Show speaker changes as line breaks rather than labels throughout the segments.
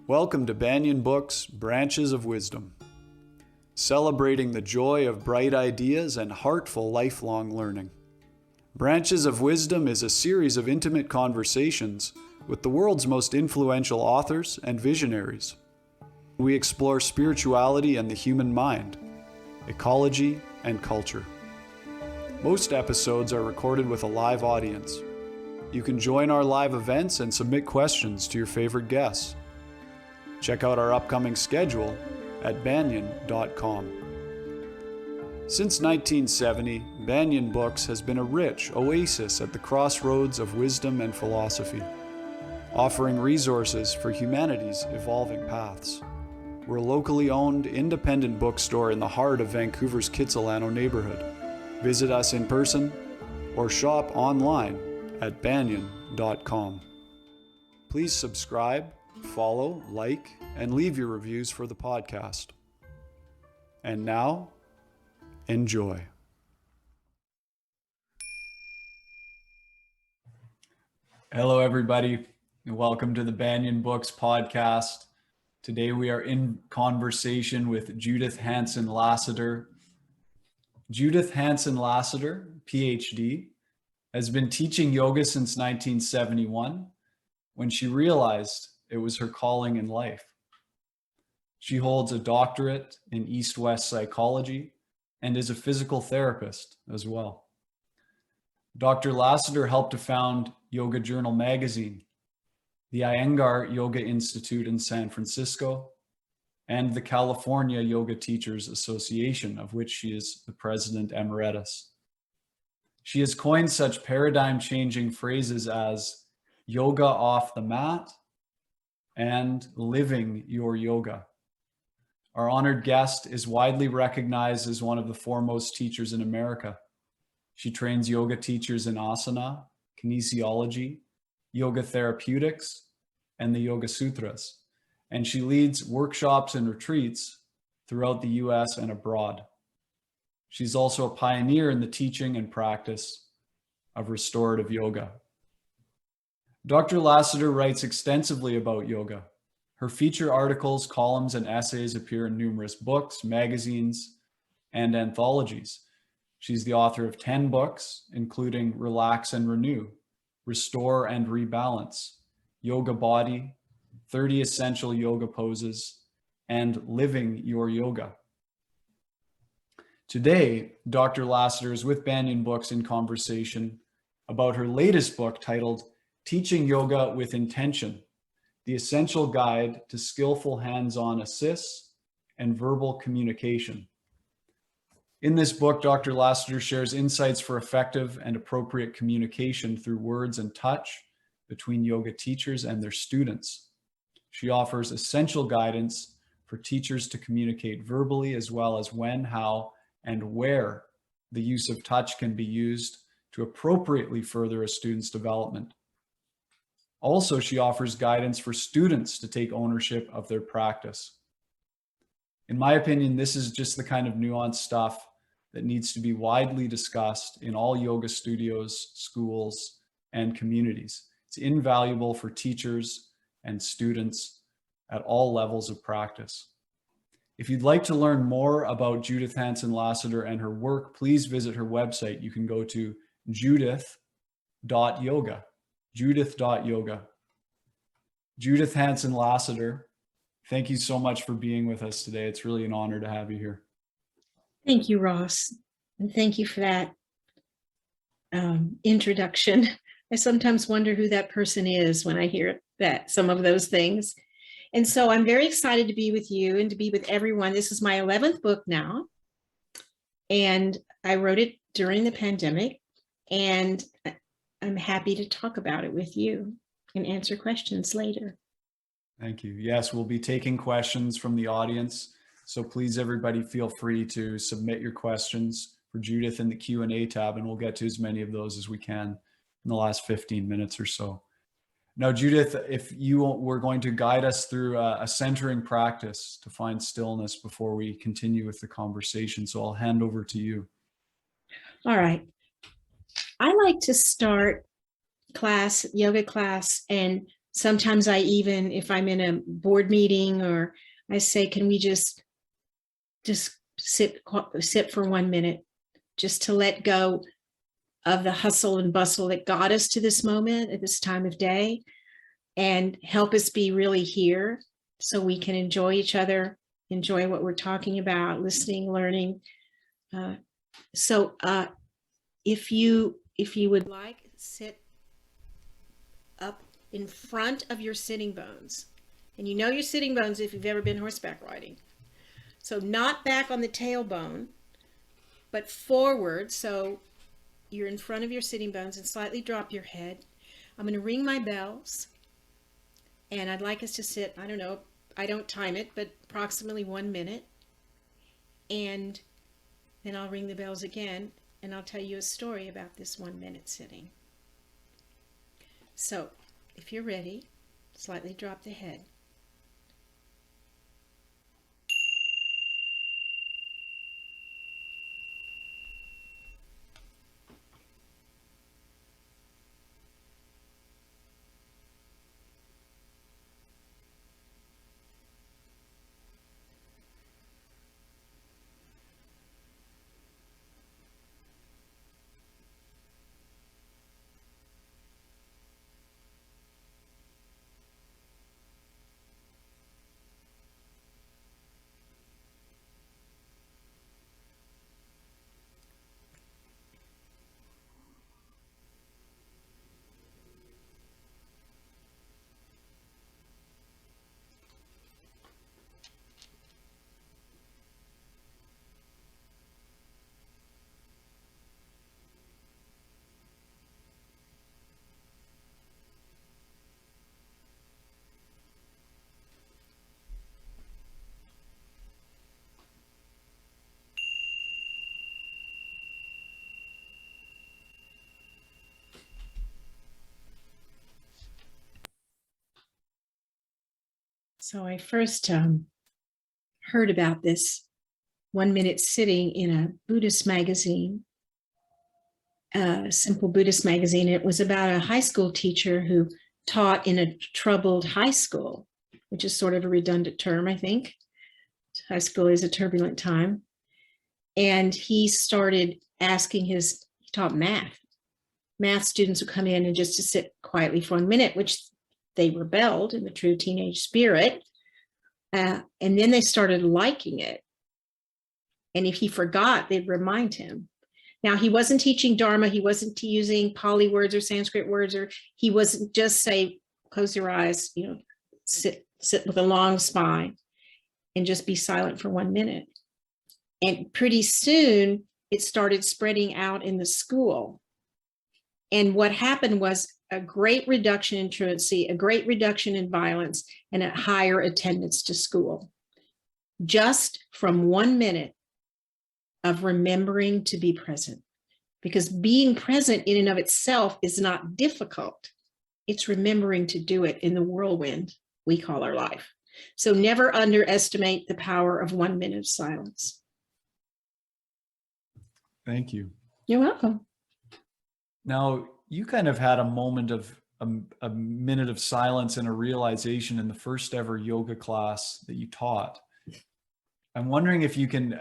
Welcome to Banyen Books, Branches of Wisdom, celebrating the joy of bright ideas and heartful lifelong learning. Branches of Wisdom is a series of intimate conversations with the world's most influential authors and visionaries. We explore spirituality and the human mind, ecology and culture. Most episodes are recorded with a live audience. You can join our live events and submit questions to your favorite guests. Check out our upcoming schedule at banyen.com. Since 1970, Banyen Books has been a rich oasis at the crossroads of wisdom and philosophy, offering resources for humanity's evolving paths. We're a locally owned, independent bookstore in the heart of Vancouver's Kitsilano neighborhood. Visit us in person or shop online at banyen.com. Please subscribe, follow, like, and leave your reviews for the podcast. And now, enjoy. Hello, everybody, and welcome to the Banyen Books podcast. Today we are in conversation with Judith Hanson Lasater. Judith Hanson Lasater, PhD, has been teaching yoga since 1971, when she realized it was her calling in life. She holds a doctorate in East-West psychology and is a physical therapist as well. Dr. Lasater helped to found Yoga Journal magazine, the Iyengar Yoga Institute in San Francisco, and the California Yoga Teachers Association, of which she is the president emeritus. She has coined such paradigm-changing phrases as yoga off the mat and living your yoga. Our honored guest is widely recognized as one of the foremost teachers in America. She trains yoga teachers in asana, kinesiology, yoga therapeutics, and the Yoga Sutras, and she leads workshops and retreats throughout the US and abroad. She's also a pioneer in the teaching and practice of restorative yoga. Dr. Lasater writes extensively about yoga. Her feature articles, columns, and essays appear in numerous books, magazines, and anthologies. She's the author of 10 books, including Relax and Renew, Restore and Rebalance, Yoga Body, 30 Essential Yoga Poses, and Living Your Yoga. Today, Dr. Lasater is with Banyen Books in conversation about her latest book titled Teaching Yoga with Intention, the Essential Guide to Skillful Hands-on Assists and Verbal Communication. In this book, Dr. Lasater shares insights for effective and appropriate communication through words and touch between yoga teachers and their students. She offers essential guidance for teachers to communicate verbally, as well as when, how, and where the use of touch can be used to appropriately further a student's development. Also, she offers guidance for students to take ownership of their practice. In my opinion, this is just the kind of nuanced stuff that needs to be widely discussed in all yoga studios, schools, and communities. It's invaluable for teachers and students at all levels of practice. If you'd like to learn more about Judith Hanson Lasater and her work, please visit her website. You can go to judith.yoga. Judith.yoga. Judith Hanson Lasater, thank you so much for being with us today. It's really an honor to have you here.
Thank you, Ross. And thank you for that introduction. I sometimes wonder who that person is when I hear that, some of those things. And so I'm very excited to be with you and to be with everyone. This is my 11th book now. And I wrote it during the pandemic. And I'm happy to talk about it with you and answer questions later.
Thank you. Yes, we'll be taking questions from the audience. So please, everybody, feel free to submit your questions for Judith in the Q&A tab, and we'll get to as many of those as we can in the last 15 minutes or so. Now, Judith, if you were going to guide us through a centering practice to find stillness before we continue with the conversation, so I'll hand over to you.
All right. I like to start yoga class, and Sometimes I even, if I'm in a board meeting, or I say, can we just sit for 1 minute, just to let go of the hustle and bustle that got us to this moment at this time of day, and help us be really here so we can enjoy each other, enjoy what we're talking about, listening, learning. So if you would like, sit up in front of your sitting bones. And you know your sitting bones if you've ever been horseback riding. So not back on the tailbone, but forward. So you're in front of your sitting bones, and slightly drop your head. I'm going to ring my bells. And I'd like us to sit, I don't know, I don't time it, but approximately 1 minute. And then I'll ring the bells again, and I'll tell you a story about this 1 minute sitting. So if you're ready, slightly drop the head. So I first heard about this 1 minute sitting in a Buddhist magazine, a simple Buddhist magazine. It was about a high school teacher who taught in a troubled high school, which is sort of a redundant term, I think. High school is a turbulent time. And he started asking he taught math students would come in and just to sit quietly for 1 minute, which they rebelled in the true teenage spirit. And then they started liking it. And if he forgot, they'd remind him. Now, he wasn't teaching Dharma. He wasn't using Pali words or Sanskrit words, or he wasn't just say, close your eyes, sit with a long spine and just be silent for 1 minute. And pretty soon it started spreading out in the school. And what happened was a great reduction in truancy, a great reduction in violence, and a higher attendance to school. Just from 1 minute of remembering to be present. Because being present in and of itself is not difficult. It's remembering to do it in the whirlwind we call our life. So never underestimate the power of 1 minute of silence.
Thank you.
You're welcome.
Now, you kind of had a moment of a minute of silence and a realization in the first ever yoga class that you taught. I'm wondering if you can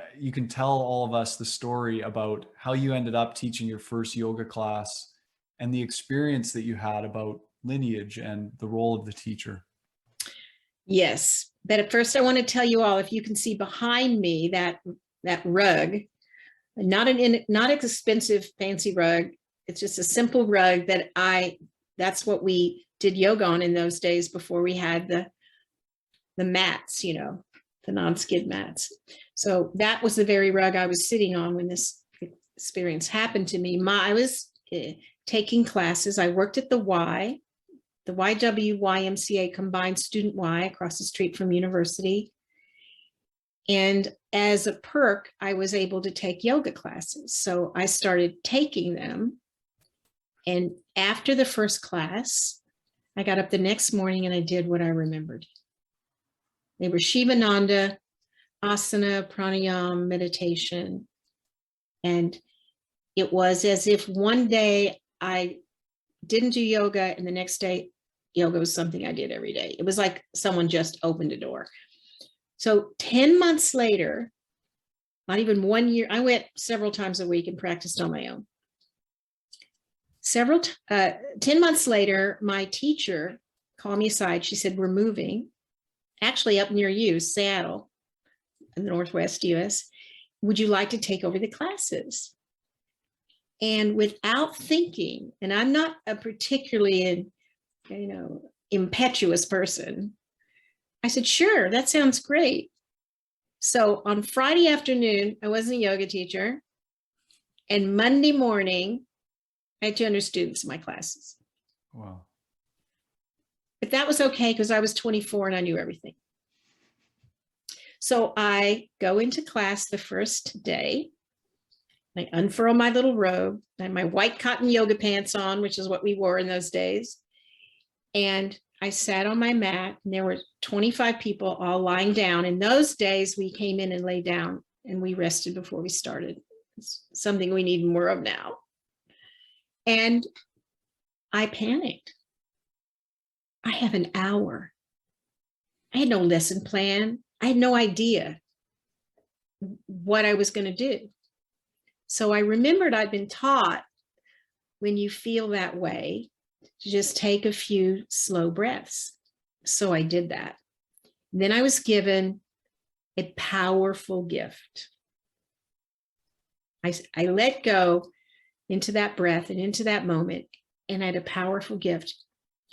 tell all of us the story about how you ended up teaching your first yoga class and the experience that you had about lineage and the role of the teacher.
Yes, but at first I want to tell you all, if you can see behind me that rug, not an expensive fancy rug. It's just a simple rug that's what we did yoga on in those days before we had the mats, the non-skid mats. So that was the very rug I was sitting on when this experience happened to me. I was taking classes. I worked at the YWYMCA Combined Student Y across the street from university. And as a perk, I was able to take yoga classes. So I started taking them. And after the first class, I got up the next morning and I did what I remembered. They were Shivananda, asana, pranayama, meditation. And it was as if one day I didn't do yoga and the next day yoga was something I did every day. It was like someone just opened a door. So 10 months later, not even 1 year, I went several times a week and practiced on my own. 10 months later, my teacher called me aside. She said, we're moving, actually up near you, Seattle, in the Northwest US. Would you like to take over the classes? And without thinking, and I'm not a particularly, impetuous person, I said, sure, that sounds great. So on Friday afternoon, I wasn't a yoga teacher. And Monday morning, I had 200 students in my classes.
Wow.
But that was okay because I was 24 and I knew everything. So I go into class the first day. I unfurl my little robe. I had my white cotton yoga pants on, which is what we wore in those days. And I sat on my mat, and there were 25 people all lying down. In those days, we came in and lay down and we rested before we started. It's something we need more of now. And I panicked. I have an hour. I had no lesson plan. I had no idea what I was going to do. So I remembered I'd been taught, when you feel that way, to just take a few slow breaths. So I did that. Then I was given a powerful gift. I let go into that breath and into that moment, and I had a powerful gift.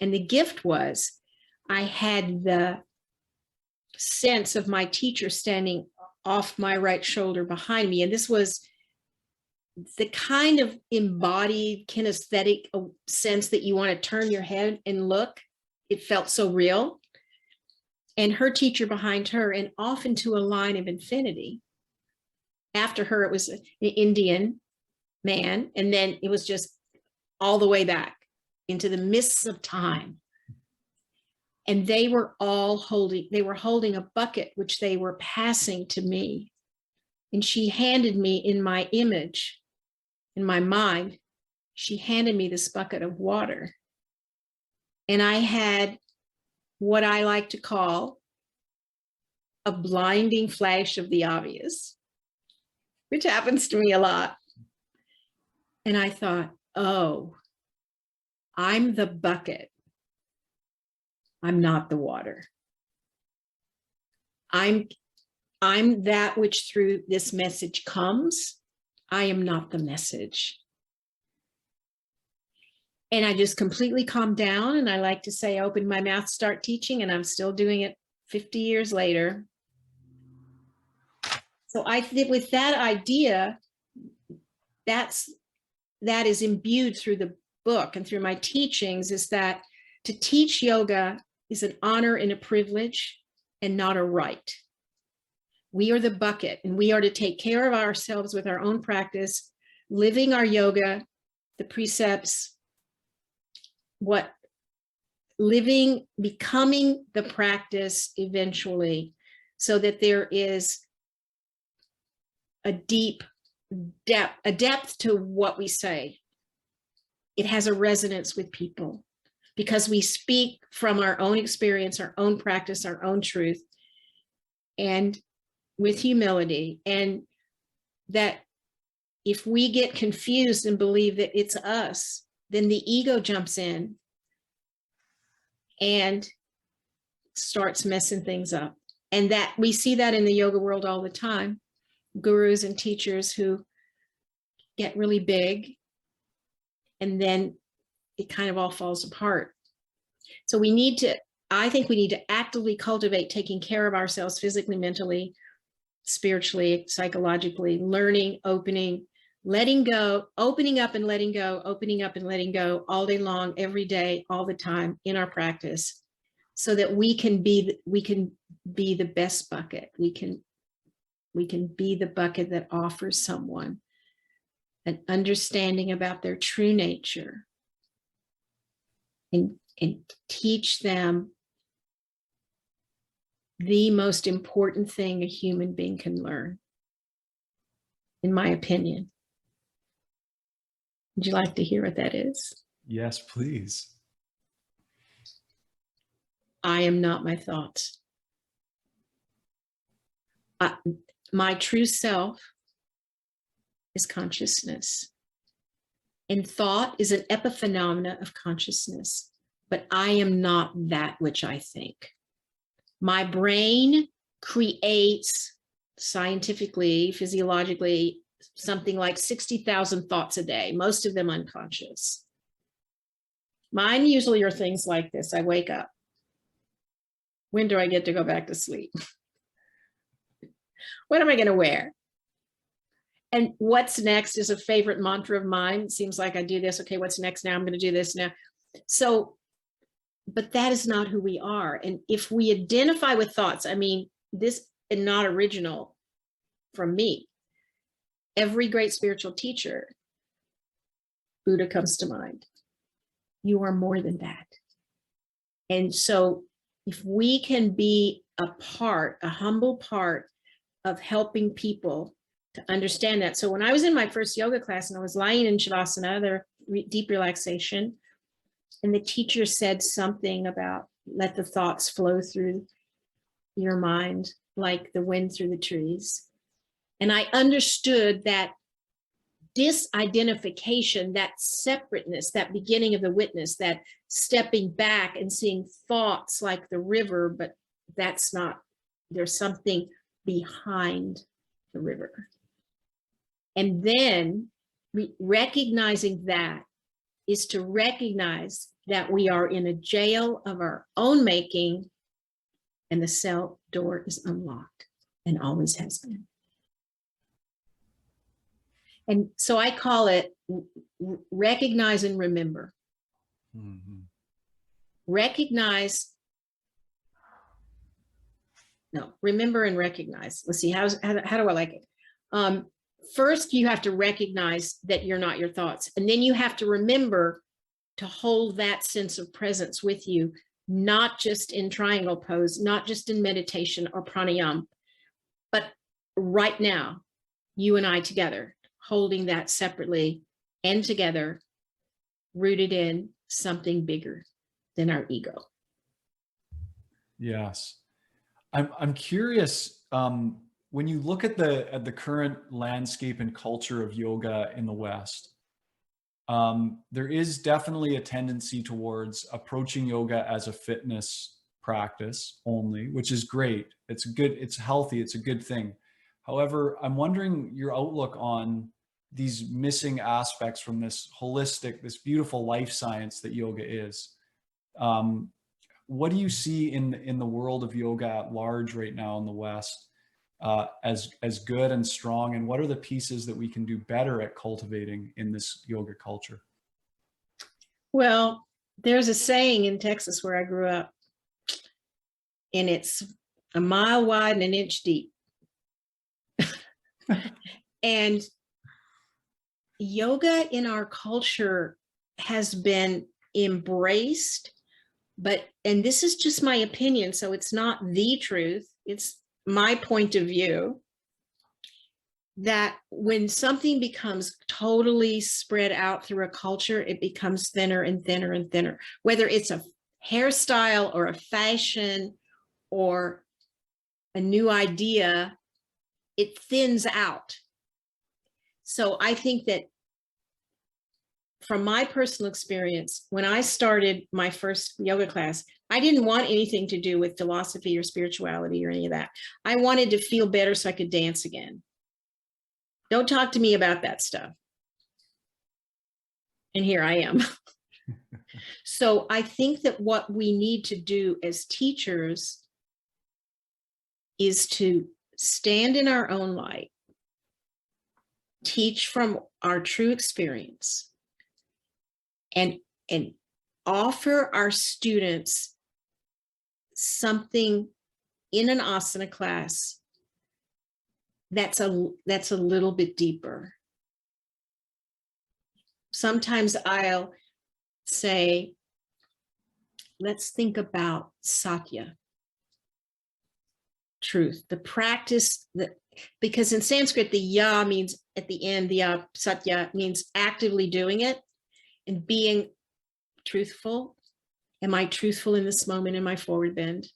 And the gift was, I had the sense of my teacher standing off my right shoulder behind me. And this was the kind of embodied kinesthetic sense that you want to turn your head and look. It felt so real. And her teacher behind her, and off into a line of infinity. After her, it was an Indian man. And then it was just all the way back into the mists of time. And they were holding a bucket, which they were passing to me. And she handed me, in my image, in my mind, she handed me this bucket of water. And I had what I like to call a blinding flash of the obvious, which happens to me a lot. And I thought, oh, I'm the bucket. I'm not the water. I'm that which through this message comes. I am not the message. And I just completely calmed down. And I like to say, I opened my mouth, start teaching, and I'm still doing it 50 years later. So I think with that idea, that is imbued through the book and through my teachings, is that to teach yoga is an honor and a privilege and not a right. We are the bucket, and we are to take care of ourselves with our own practice, living our yoga, the precepts, becoming the practice eventually, so that there is a depth to what we say. It has a resonance with people because we speak from our own experience, our own practice, our own truth, and with humility. And that if we get confused and believe that it's us, then the ego jumps in and starts messing things up. And that we see that in the yoga world all the time. Gurus and teachers who get really big, and then it kind of all falls apart. So I think we need to actively cultivate taking care of ourselves physically, mentally, spiritually, psychologically, learning, opening, letting go, opening up and letting go, opening up and letting go all day long, every day, all the time in our practice, so that we can be the best bucket. We can be the bucket that offers someone an understanding about their true nature, and teach them the most important thing a human being can learn, in my opinion. Would you like to hear what that is?
Yes, please.
I am not my thoughts. My true self is consciousness. And thought is an epiphenomena of consciousness, but I am not that which I think. My brain creates scientifically, physiologically, something like 60,000 thoughts a day, most of them unconscious. Mine usually are things like this. I wake up. When do I get to go back to sleep? What am I going to wear? And what's next is a favorite mantra of mine. It seems like I do this. Okay, what's next now? I'm going to do this now. So, but that is not who we are. And if we identify with thoughts, I mean, this is not original from me. Every great spiritual teacher, Buddha comes to mind. You are more than that. And so if we can be a humble part of helping people to understand that. So when I was in my first yoga class and I was lying in Shavasana, the deep relaxation, and the teacher said something about let the thoughts flow through your mind like the wind through the trees. And I understood that disidentification, that separateness, that beginning of the witness, that stepping back and seeing thoughts like the river, but that's not, there's something behind the river. And then recognizing that is to recognize that we are in a jail of our own making and the cell door is unlocked and always has been. And so I call it recognize and remember. Mm-hmm. Remember and recognize. Let's see, how do I like it? First, you have to recognize that you're not your thoughts. And then you have to remember to hold that sense of presence with you, not just in triangle pose, not just in meditation or pranayama, but right now, you and I together, holding that separately and together, rooted in something bigger than our ego.
Yes. I'm curious, when you look at the current landscape and culture of yoga in the West, there is definitely a tendency towards approaching yoga as a fitness practice only, which is great. It's good, it's healthy, it's a good thing. However, I'm wondering your outlook on these missing aspects from this holistic, this beautiful life science that yoga is. What do you see in the world of yoga at large right now in the West as good and strong? And what are the pieces that we can do better at cultivating in this yoga culture?
Well, there's a saying in Texas where I grew up, and it's a mile wide and an inch deep. And yoga in our culture has been embraced, and this is just my opinion, so it's not the truth, it's my point of view, that when something becomes totally spread out through a culture, it becomes thinner and thinner and thinner, whether it's a hairstyle or a fashion or a new idea, it thins out. So I think that from my personal experience, when I started my first yoga class, I didn't want anything to do with philosophy or spirituality or any of that. I wanted to feel better so I could dance again. Don't talk to me about that stuff. And here I am. So I think that what we need to do as teachers is to stand in our own light, teach from our true experience, and offer our students something in an asana class that's a little bit deeper. Sometimes I'll say, let's think about satya, truth, the practice that, because in Sanskrit, the ya means at the end, the satya means actively doing it and being truthful. Am I truthful in this moment in my forward bend?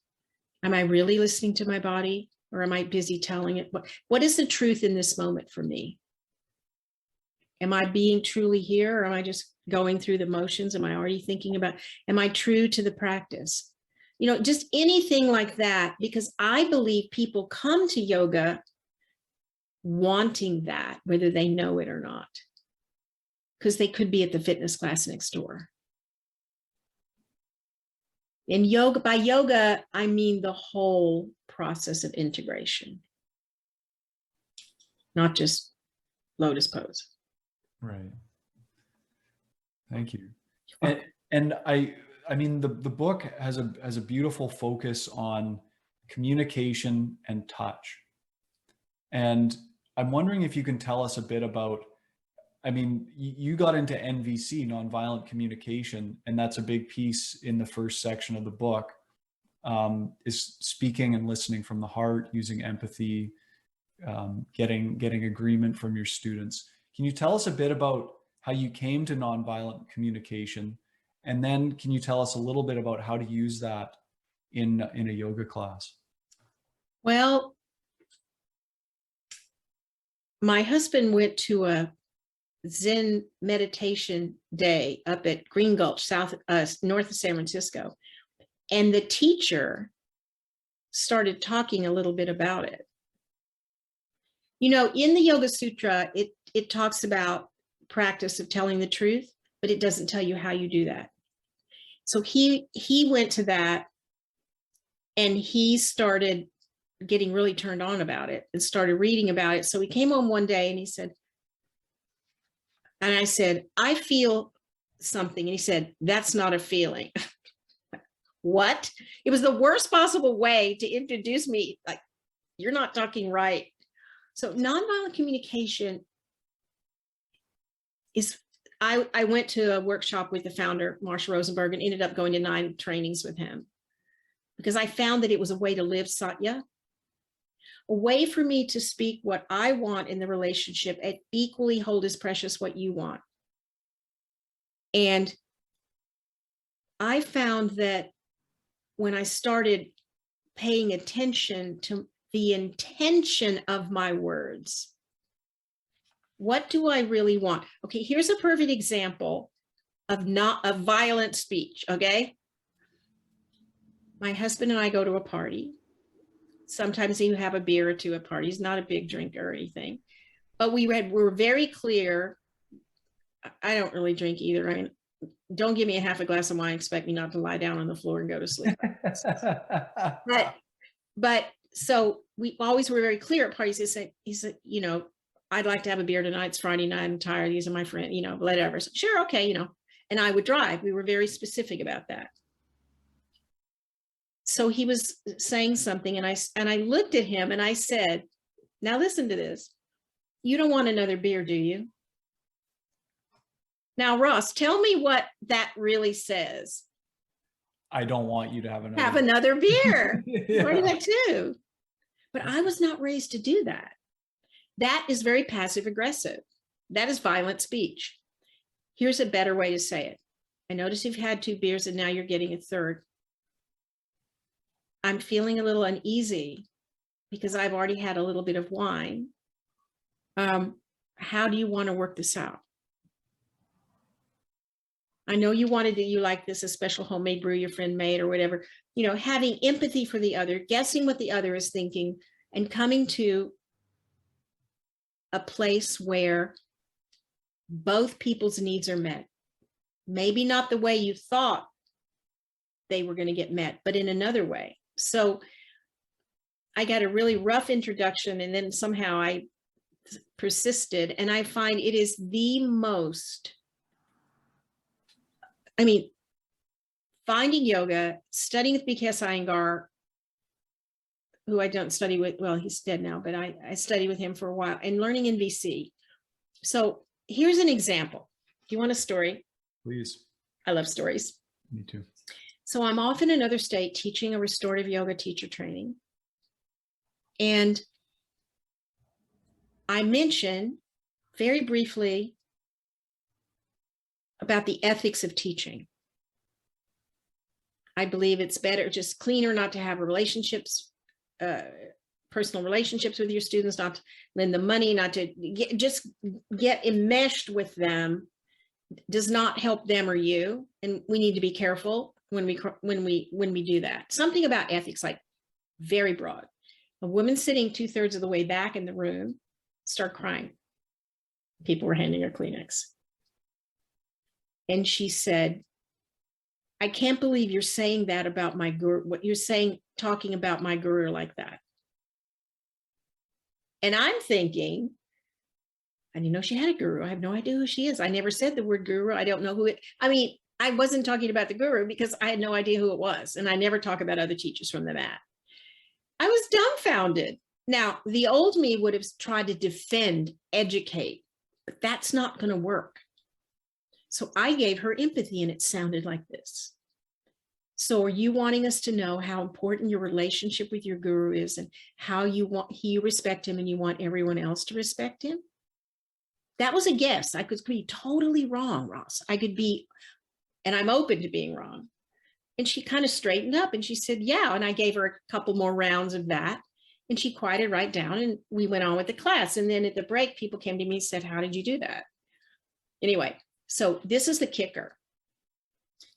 Am I really listening to my body, or am I busy telling it? What is the truth in this moment for me? Am I being truly here, or am I just going through the motions? Am I already thinking about, am I true to the practice? You know, just anything like that, because I believe people come to yoga wanting that, whether they know it or not, because they could be at the fitness class next door. In yoga, by yoga, I mean the whole process of integration, not just lotus pose.
Right. Thank you. And I mean, the book has a beautiful focus on communication and touch. And I'm wondering if you can tell us a bit about, I mean, you got into NVC, nonviolent communication, and that's a big piece in the first section of the book, is speaking and listening from the heart, using empathy, getting agreement from your students. Can you tell us a bit about how you came to nonviolent communication? And then can you tell us a little bit about how to use that in a yoga class?
Well, my husband went to a Zen meditation day up at Green Gulch, north of San Francisco. And the teacher started talking a little bit about it. You know, in the Yoga Sutra, it talks about practice of telling the truth, but it doesn't tell you how you do that. So he went to that, and he started getting really turned on about it and started reading about it. So he came home one day and he said, and I said, I feel something. And he said, that's not a feeling. What? It was the worst possible way to introduce me. Like, you're not talking right. So nonviolent communication is, I went to a workshop with the founder, Marsha Rosenberg, and ended up going to 9 trainings with him because I found that it was a way to live Satya, a way for me to speak what I want in the relationship and equally hold as precious what you want. And I found that when I started paying attention to the intention of my words, what do I really want? Okay, here's a perfect example of not a violent speech, okay? My husband and I go to a party. Sometimes he have a beer or two at parties, not a big drinker or anything. But we were very clear. I don't really drink either. I mean, don't give me a half a glass of wine, expect me not to lie down on the floor and go to sleep. but so we always were very clear at parties. He said, you know, I'd like to have a beer tonight. It's Friday night. I'm tired. These are my friends, you know, whatever. So, sure. Okay. You know, and I would drive. We were very specific about that. So he was saying something, and I looked at him and I said, now listen to this. You don't want another beer, do you? Now, Ross, tell me what that really says.
I don't want you to have
another beer.
Yeah.
Learning that too. But I was not raised to do that. That is very passive aggressive. That is violent speech. Here's a better way to say it. I notice you've had 2 beers and now you're getting a third. I'm feeling a little uneasy because I've already had a little bit of wine. How do you want to work this out? I know you like this, a special homemade brew your friend made or whatever, you know, having empathy for the other, guessing what the other is thinking, and coming to a place where both people's needs are met. Maybe not the way you thought they were going to get met, but in another way. So I got a really rough introduction, and then somehow I persisted, and I find it is the most, I mean, finding yoga, studying with B.K.S. Iyengar, who I don't study with, well, he's dead now, but I studied with him for a while, and learning in VC. So here's an example. Do you want a story?
Please.
I love stories.
Me too.
So I'm off in another state teaching a restorative yoga teacher training. And I mention very briefly about the ethics of teaching. I believe it's better, just cleaner not to have relationships, personal relationships with your students, not to lend them money, not to just get enmeshed with them does not help them or you. And we need to be careful when we do that. Something about ethics, like very broad. A woman sitting 2/3 of the way back in the room started crying. People were handing her Kleenex. And she said, I can't believe you're saying that about my guru, what you're saying, talking about my guru like that. And I'm thinking, I didn't know she had a guru. I have no idea who she is. I never said the word guru. I don't know who it, I mean, I wasn't talking about the guru because I had no idea who it was. And I never talk about other teachers from the mat. I was dumbfounded. Now, the old me would have tried to defend, educate, but that's not going to work. So I gave her empathy, and it sounded like this. So are you wanting us to know how important your relationship with your guru is and how you respect him and you want everyone else to respect him? That was a guess. I could be totally wrong, Ross. I could be, and I'm open to being wrong. And she kind of straightened up and she said, yeah. And I gave her a couple more rounds of that. And she quieted right down and we went on with the class. And then at the break, people came to me and said, how did you do that? Anyway, so this is the kicker.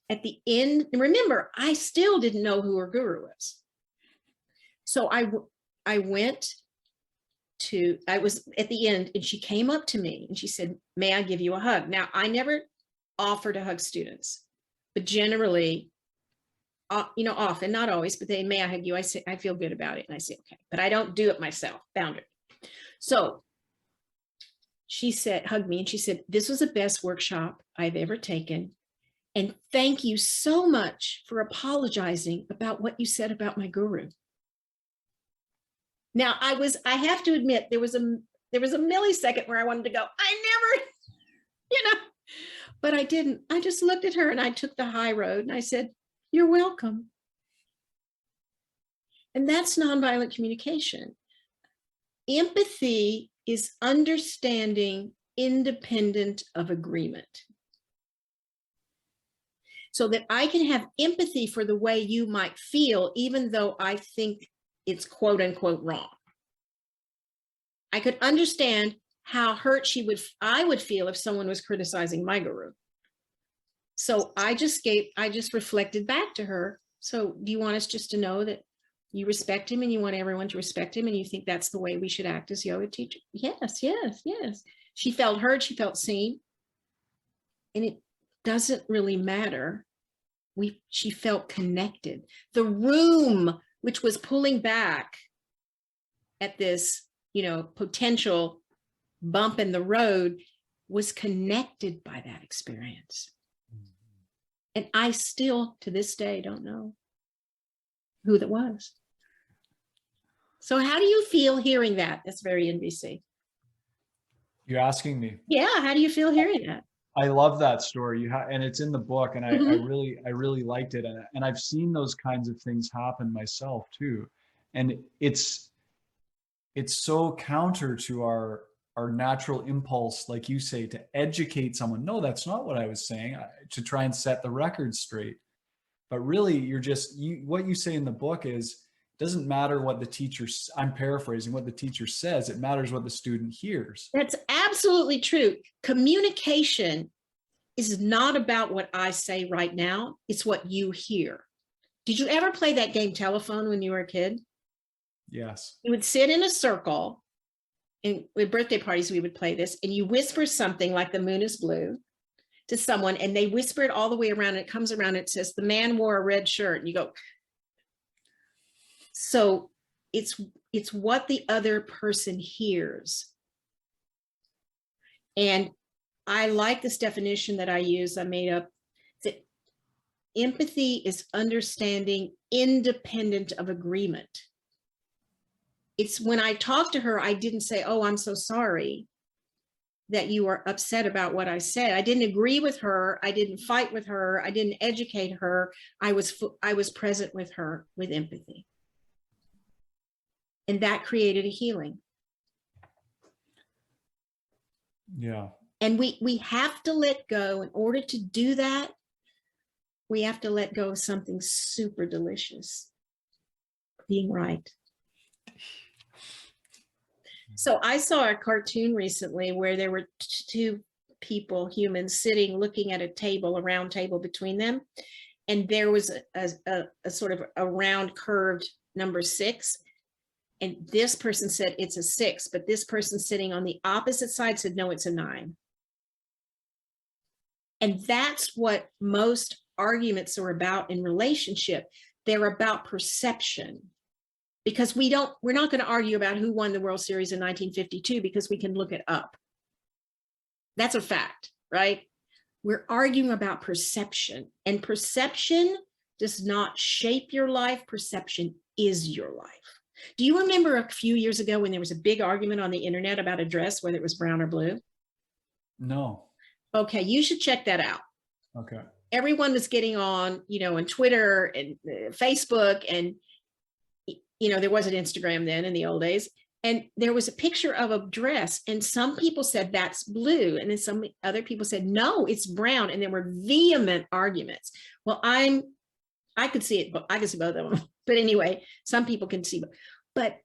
At the end, and remember, I still didn't know who her guru was. So I was at the end and she came up to me and she said, may I give you a hug? Now, I never offer to hug students, but generally, often, not always, but they, may I hug you? I say, I feel good about it. And I say, okay, but I don't do it myself, boundary. So she said, hug me. And she said, this was the best workshop I've ever taken. And thank you so much for apologizing about what you said about my guru. Now I have to admit, there was a millisecond where I wanted to go, I never, but I didn't. I just looked at her and I took the high road and I said, you're welcome. And that's nonviolent communication. Empathy is understanding independent of agreement. So that I can have empathy for the way you might feel, even though I think it's quote unquote wrong. I could understand how hurt I would feel if someone was criticizing my guru. So I just reflected back to her. So do you want us just to know that you respect him and you want everyone to respect him and you think that's the way we should act as yoga teachers? Yes, yes, yes. She felt heard, she felt seen. And it doesn't really matter. She felt connected. The room, which was pulling back at this, potential bump in the road, was connected by that experience. And I still, to this day, don't know who that was. So how do you feel hearing that? That's very NBC.
You're asking me?
Yeah, how do you feel hearing that?
I love that story. And it's in the book, and I really liked it. And I've seen those kinds of things happen myself too. And it's so counter to our natural impulse, like you say, to educate someone. No, that's not what I was saying, to try and set the record straight. But really, what you say in the book is, it doesn't matter what the teacher, I'm paraphrasing, what the teacher says, it matters what the student hears.
That's absolutely true. Communication is not about what I say right now, it's what you hear. Did you ever play that game Telephone when you were a kid?
Yes.
You would sit in a circle, and with birthday parties, we would play this, and you whisper something like the moon is blue to someone, and they whisper it all the way around, and it comes around, and it says, the man wore a red shirt, and you go. So it's what the other person hears. And I like this definition that I use, I made up, that empathy is understanding independent of agreement. It's when I talked to her, I didn't say, oh, I'm so sorry that you are upset about what I said. I didn't agree with her. I didn't fight with her. I didn't educate her. I was present with her with empathy. And that created a healing.
Yeah.
And we have to let go. In order to do that, we have to let go of something super delicious, being right. So I saw a cartoon recently where there were two people, humans, sitting looking at a table, a round table between them. And there was a sort of a round curved number 6. And this person said it's a 6, but this person sitting on the opposite side said, no, it's a 9. And that's what most arguments are about in relationship. They're about perception. Because we're not going to argue about who won the World Series in 1952 because we can look it up. That's a fact, right? We're arguing about perception, and perception does not shape your life. Perception is your life. Do you remember a few years ago when there was a big argument on the internet about a dress, whether it was brown or blue?
No.
Okay, you should check that out.
Okay.
Everyone was getting on, on Twitter and Facebook, and there wasn't Instagram then in the old days. And there was a picture of a dress, and some people said that's blue. And then some other people said, no, it's brown. And there were vehement arguments. Well, I could see it, but I could see both of them. But anyway, some people can see. But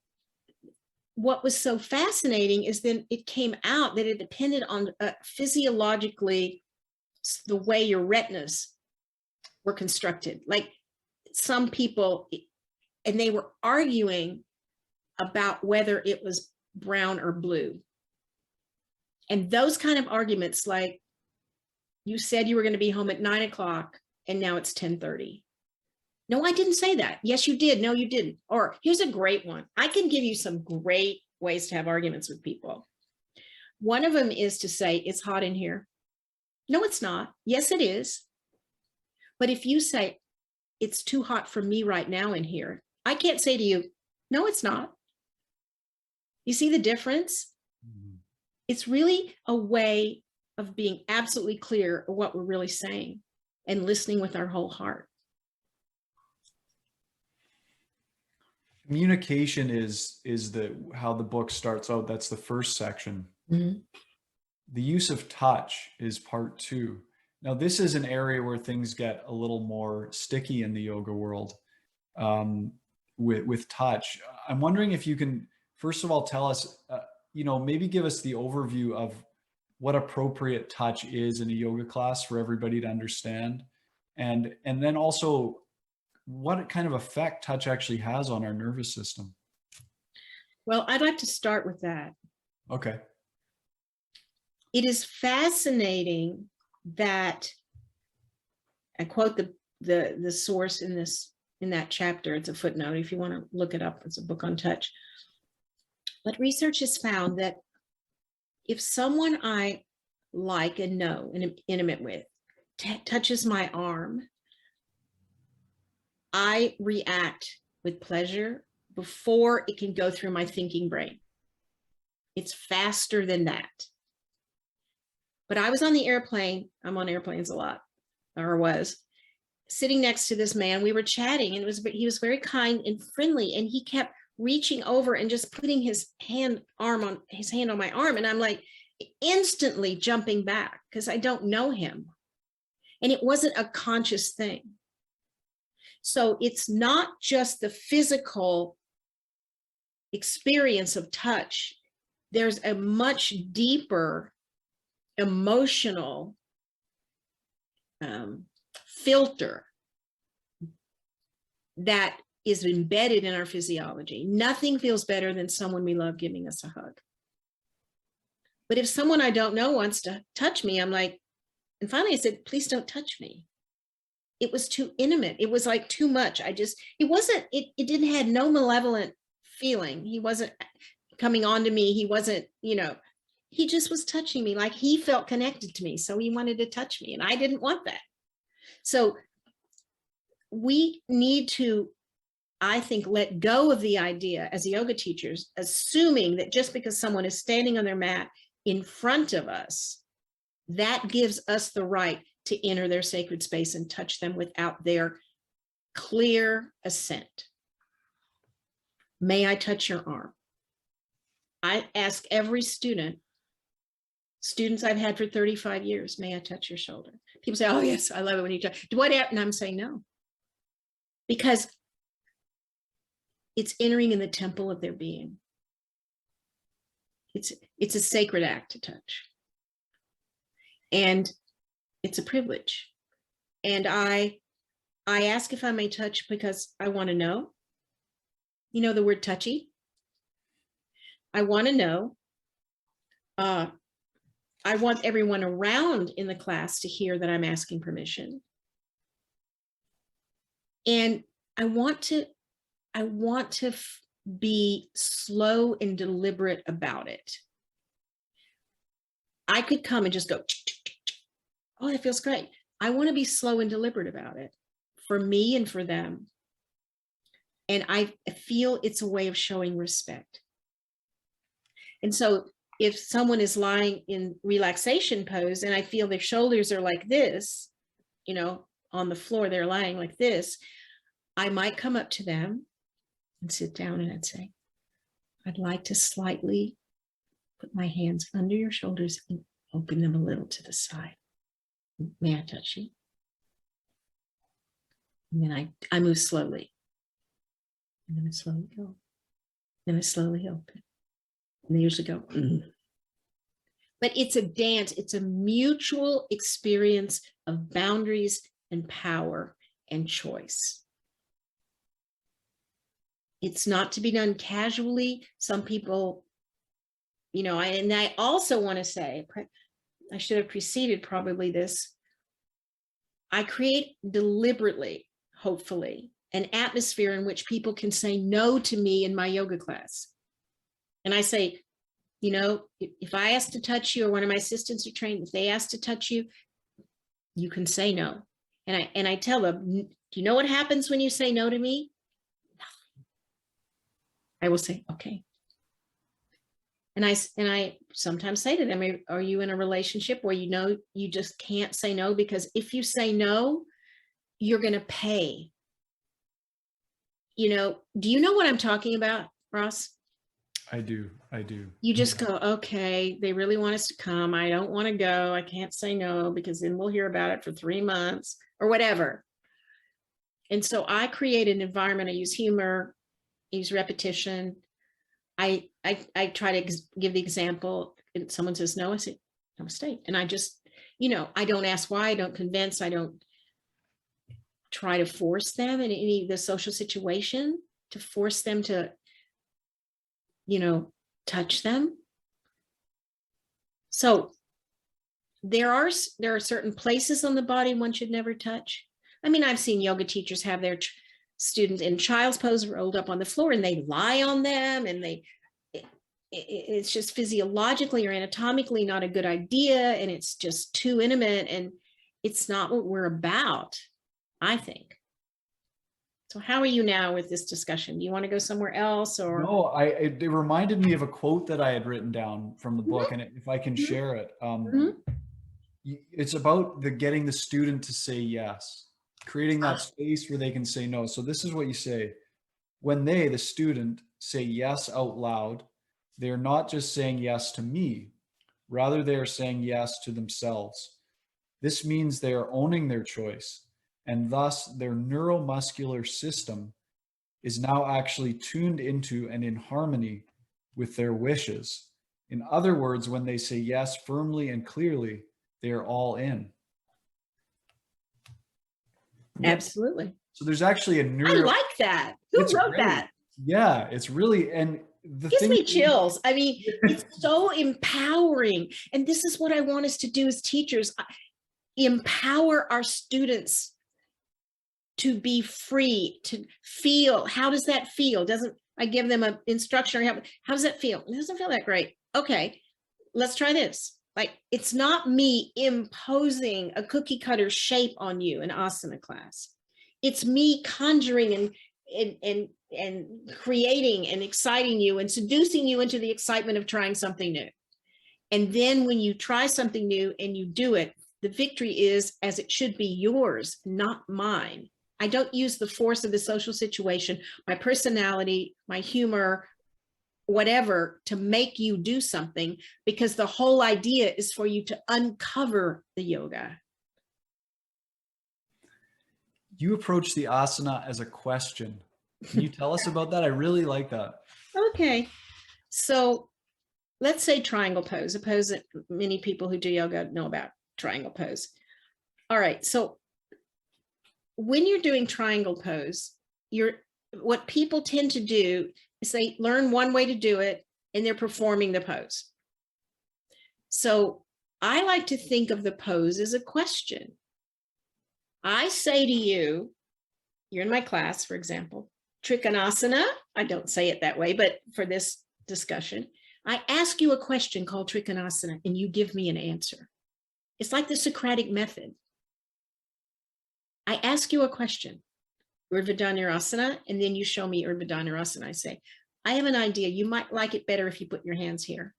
what was so fascinating is then it came out that it depended on physiologically the way your retinas were constructed. Like some people, and they were arguing about whether it was brown or blue. And those kind of arguments, like you said you were going to be home at 9 o'clock and now it's 10:30. No, I didn't say that. Yes, you did. No, you didn't. Or here's a great one. I can give you some great ways to have arguments with people. One of them is to say, it's hot in here. No, it's not. Yes, it is. But if you say, it's too hot for me right now in here, I can't say to you, no, it's not. You see the difference? Mm-hmm. It's really a way of being absolutely clear of what we're really saying and listening with our whole heart.
Communication is how the book starts out. That's the first section. Mm-hmm. The use of touch is part 2. Now, this is an area where things get a little more sticky in the yoga world with touch. I'm wondering if you can, first of all, tell us, maybe give us the overview of what appropriate touch is in a yoga class for everybody to understand. And then also, what kind of effect touch actually has on our nervous system.
Well, I'd like to start with that.
Okay.
It is fascinating that, I quote the source in that chapter. It's a footnote if you want to look it up. It's a book on touch. But research has found that if someone I like and know and am intimate with touches my arm, I react with pleasure before it can go through my thinking brain. It's faster than that. But I was on the airplane. I'm on airplanes a lot, or was, sitting next to this man. We were chatting, and he was very kind and friendly, and he kept reaching over and just putting his hand on my arm. And I'm like instantly jumping back because I don't know him. And it wasn't a conscious thing. So it's not just the physical experience of touch. There's a much deeper emotional filter that is embedded in our physiology. Nothing feels better than someone we love giving us a hug. But if someone I don't know wants to touch me, I'm like, and finally I said, please don't touch me. It was too intimate. It was like too much. It didn't have no malevolent feeling. He wasn't coming on to me. He wasn't, he just was touching me like he felt connected to me. So he wanted to touch me, and I didn't want that. So we need to, I think, let go of the idea as yoga teachers, assuming that just because someone is standing on their mat in front of us, that gives us the right to enter their sacred space and touch them without their clear assent. May I touch your arm? I ask every students I've had for 35 years, may I touch your shoulder? People say, oh yes, I love it when you touch. Do what? And I'm saying no. Because it's entering in the temple of their being. It's a sacred act to touch. And it's a privilege. And I ask if I may touch because I want to know. You know the word touchy? I want to know. I want everyone around in the class to hear that I'm asking permission. And I want to be slow and deliberate about it. I could come and just go, oh, that feels great. I want to be slow and deliberate about it for me and for them. And I feel it's a way of showing respect. And so if someone is lying in relaxation pose and I feel their shoulders are like this, you know, on the floor, they're lying like this, I might come up to them and sit down and I'd say, I'd like to slightly put my hands under your shoulders and open them a little to the side. May I touch you? And then I move slowly. And then I slowly go. Then I slowly open. And they usually go, But it's a dance. It's a mutual experience of boundaries and power and choice. It's not to be done casually. Some people, you know, and I also want to say, I should have preceded probably this. I create deliberately, hopefully, an atmosphere in which people can say no to me in my yoga class. And I say, you know, if I ask to touch you or one of my assistants are trained, if they ask to touch you, you can say no. And I tell them, do you know what happens when you say no to me? Nothing. I will say, okay. And I sometimes say to them, are you in a relationship where you know you just can't say no? Because if you say no, you're going to pay. You know, do you know what I'm talking about, Ross?
I do.
You just go, okay, they really want us to come. I don't want to go. I can't say no because then we'll hear about it for 3 months or whatever. And so I create an environment. I use humor, use repetition. I try to give the example. And someone says no, I say, namaste. And I just, you know, I don't ask why, I don't convince, I don't try to force them in any of the social situation to force them to, you know, touch them. So there are certain places on the body one should never touch. I mean, I've seen yoga teachers have their students in child's pose rolled up on the floor and they lie on them, and it's just physiologically or anatomically not a good idea, and it's just too intimate, and it's not what we're about, I think. So how are you now with this discussion? Do you want to go somewhere else, or?
No, it reminded me of a quote that I had written down from the book, and if I can share it, it's about getting the student to say yes, creating that space where they can say no. So this is what you say: when they, the student, say yes out loud, they are not just saying yes to me, rather they are saying yes to themselves. This means they are owning their choice, and thus their neuromuscular system is now actually tuned into and in harmony with their wishes. In other words, when they say yes firmly and clearly, they are all in.
Absolutely.
So there's actually a
I like that. Who wrote that?
Yeah, it's really, and the
gives me chills. I mean, it's so empowering. And this is what I want us to do as teachers. Empower our students to be free, to feel. How does that feel? I give them an instruction, or how does that feel? It doesn't feel that great. Okay, let's try this. Like, it's not me imposing a cookie cutter shape on you in asana class. It's me conjuring and creating and exciting you and seducing you into the excitement of trying something new. And then when you try something new and you do it, the victory is, as it should be, yours, not mine. I don't use the force of the social situation, my personality, my humor, whatever, to make you do something, because the whole idea is for you to uncover the yoga.
You approach the asana as a question. Can you tell us about that? I really like that.
Okay. So let's say triangle pose, a pose that many people who do yoga know about, triangle pose. All right. So when you're doing triangle pose, what people tend to do is they learn one way to do it and they're performing the pose. So I like to think of the pose as a question. I say to you, you're in my class, for example, Trikonasana. I don't say it that way, but for this discussion, I ask you a question called Trikonasana and you give me an answer. It's like the Socratic method. I ask you a question, Urdhva Dhanurasana, and then you show me Urdhva Dhanurasana. I say, I have an idea. You might like it better if you put your hands here.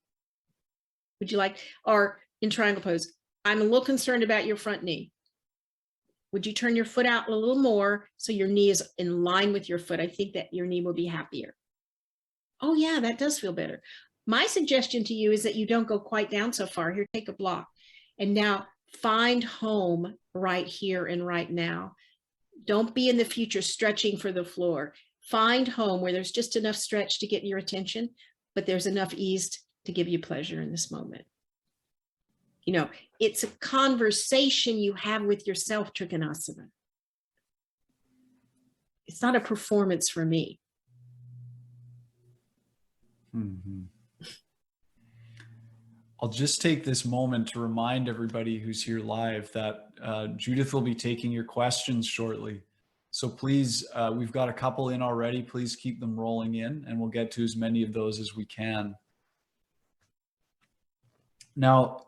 Would you like, or in triangle pose, I'm a little concerned about your front knee. Would you turn your foot out a little more so your knee is in line with your foot? I think that your knee will be happier. Oh yeah, that does feel better. My suggestion to you is that you don't go quite down so far. Here, take a block. And now find home right here and right now. Don't be in the future stretching for the floor. Find home where there's just enough stretch to get your attention, but there's enough ease to give you pleasure in this moment. You know, it's a conversation you have with yourself, Trikonasana. It's not a performance for me.
Mm-hmm. I'll just take this moment to remind everybody who's here live that Judith will be taking your questions shortly. So please, we've got a couple in already. Please keep them rolling in and we'll get to as many of those as we can. Now,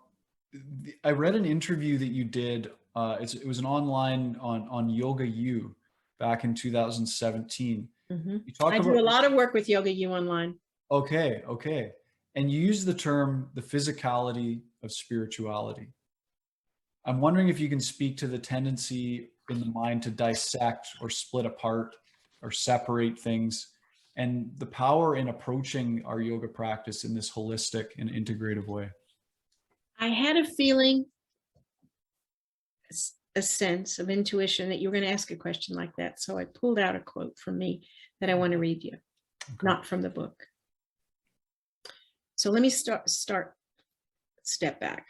I read an interview that you did. It was an online on Yoga U back in 2017.
Mm-hmm.
You talk
I do a lot of work with Yoga U online.
Okay. And you use the term the physicality of spirituality. I'm wondering if you can speak to the tendency in the mind to dissect or split apart or separate things and the power in approaching our yoga practice in this holistic and integrative way.
I had a feeling, a sense of intuition that you were going to ask a question like that. So I pulled out a quote from me that I want to read you, not from the book. So let me step back.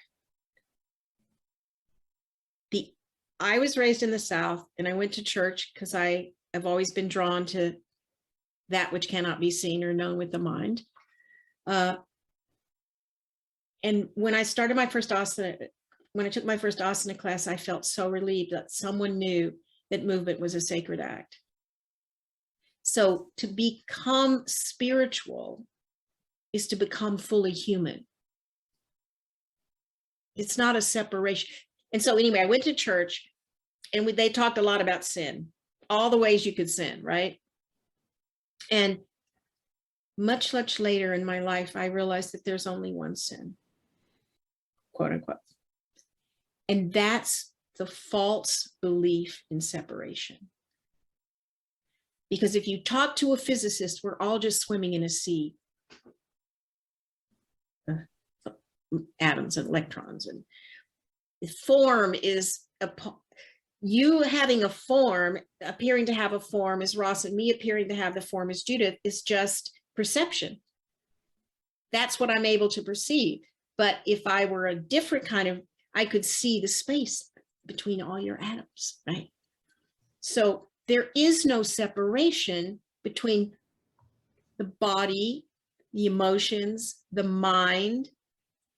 I was raised in the South and I went to church because I have always been drawn to that which cannot be seen or known with the mind. And when I started my first asana, when I took my first asana class, I felt so relieved that someone knew that movement was a sacred act. So to become spiritual is to become fully human. It's not a separation. And so anyway, I went to church and they talked a lot about sin, all the ways you could sin, right? And much later in my life, I realized that there's only one sin, quote unquote. And that's the false belief in separation. Because if you talk to a physicist, we're all just swimming in a sea. Atoms and electrons, and the form is you having a form, appearing to have a form as Ross and me appearing to have the form as Judith is just perception. That's what I'm able to perceive. But if I were a different kind of, I could see the space between all your atoms, right? So there is no separation between the body, the emotions, the mind,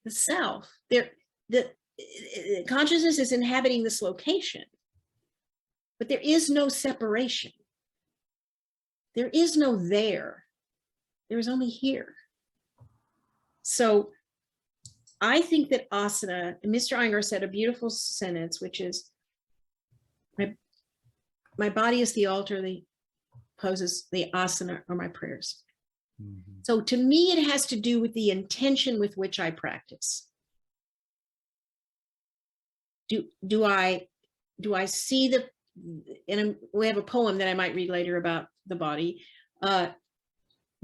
the self. The consciousness is inhabiting this location, but there is no separation. There is no there. There is only here. So I think that asana, and Mr. Iyengar said a beautiful sentence, which is, my body is the altar, the poses, the asana are my prayers. Mm-hmm. So to me, it has to do with the intention with which I practice. Do I see the, and we have a poem that I might read later about the body.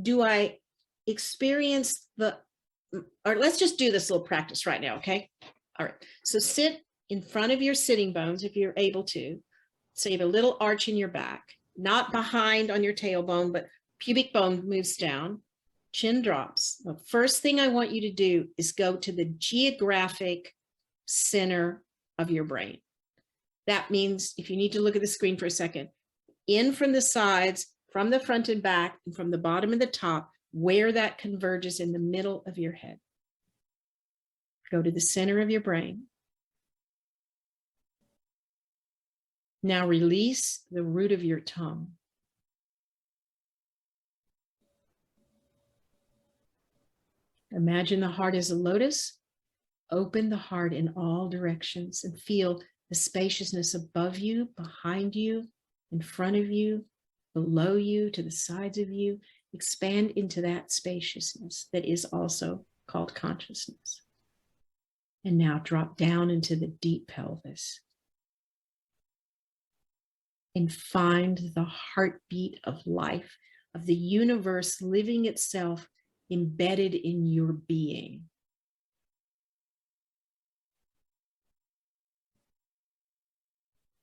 Do I experience or let's just do this little practice right now, okay? All right, so sit in front of your sitting bones if you're able to. So you have a little arch in your back, not behind on your tailbone, but pubic bone moves down, chin drops. The first thing I want you to do is go to the geographic center of your brain. That means, if you need to look at the screen for a second, in from the sides, from the front and back, and from the bottom and the top, where that converges in the middle of your head. Go to the center of your brain. Now release the root of your tongue. Imagine the heart as a lotus. Open the heart in all directions and feel the spaciousness above you, behind you, in front of you, below you, to the sides of you. Expand into that spaciousness that is also called consciousness. And now drop down into the deep pelvis and find the heartbeat of life, of the universe living itself embedded in your being.